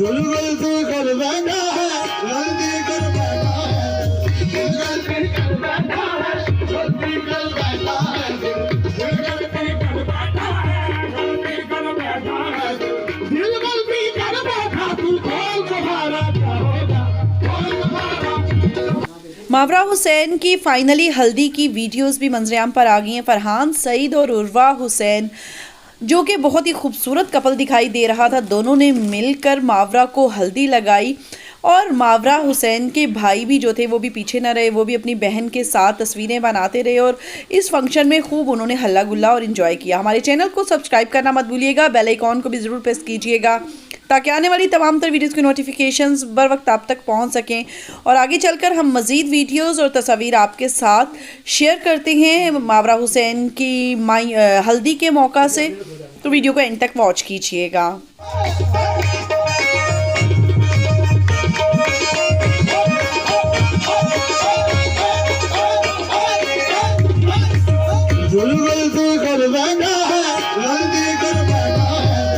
गलती कर बैठा है, गलती कर बैठा है, गलती कर बैठा है, गलती कर बैठा है, गलती कर बैठा है, गलती कर बैठा है, दिल गलती कर बैठा, तू कौन तुम्हारा क्या होगा, कौन तुम्हारा। मावरा हुसैन की फाइनली हल्दी की वीडियोस भी मंजरेआम पर आ गई हैं। फरहान सईद और उर्वा हुसैन जो कि बहुत ही खूबसूरत कपल दिखाई दे रहा था, दोनों ने मिलकर मावरा को हल्दी लगाई और मावरा हुसैन के भाई भी जो थे वो भी पीछे न रहे, वो भी अपनी बहन के साथ तस्वीरें बनाते रहे और इस फंक्शन में खूब उन्होंने हल्ला गुल्ला और इन्जॉय किया। हमारे चैनल को सब्सक्राइब करना मत भूलिएगा, बेल आइकॉन को भी ज़रूर प्रेस कीजिएगा ताकि आने वाली तमाम तर वीडियोज़ की नोटिफिकेशंस बर वक्त आप तक पहुंच सकें और आगे चलकर हम मज़ीद वीडियोज़ और तस्वीर आपके साथ शेयर करते हैं मावरा हुसैन की हल्दी के मौका से, तो वीडियो को एंड तक वॉच कीजिएगा। गलती कर बैठा है, गलती कर बैठा है,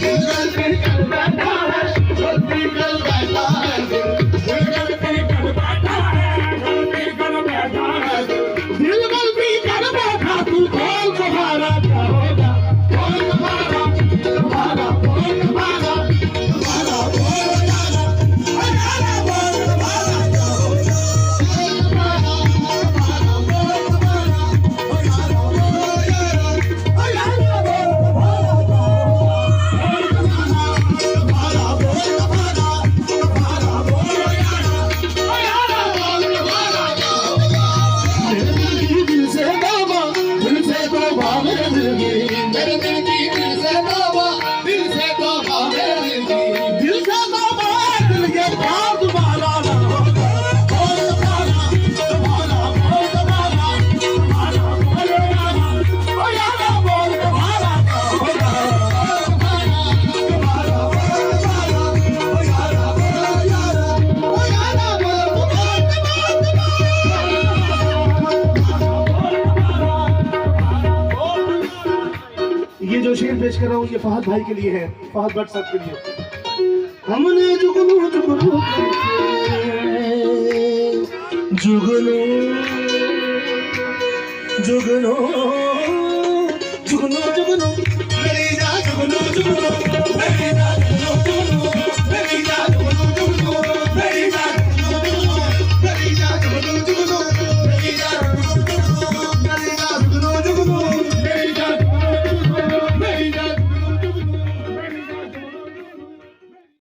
गलती कर बैठा है, गलती कर बैठा है, गलती कर बैठा है, गलती कर बैठा है, दिल गलती कर बैठा, तू कौन तुम्हारा क्या होगा, कौन तुम्हारा, तुम्हारा कौन तुम्हारा, तुम्हारा कौन तुम्हारा, तुम्हारा कौन तुम्हारा क्या होगा, तुम्हारा ये जो शेर पेश कर रहा हूँ ये फहद भाई के लिए है, फहद भट्ट साहब के लिए। हमने जुगनू जुगनू जुगनू जुगनू जुगनू जुगनू मेरी जा जुगनू जुगनू मेरी जा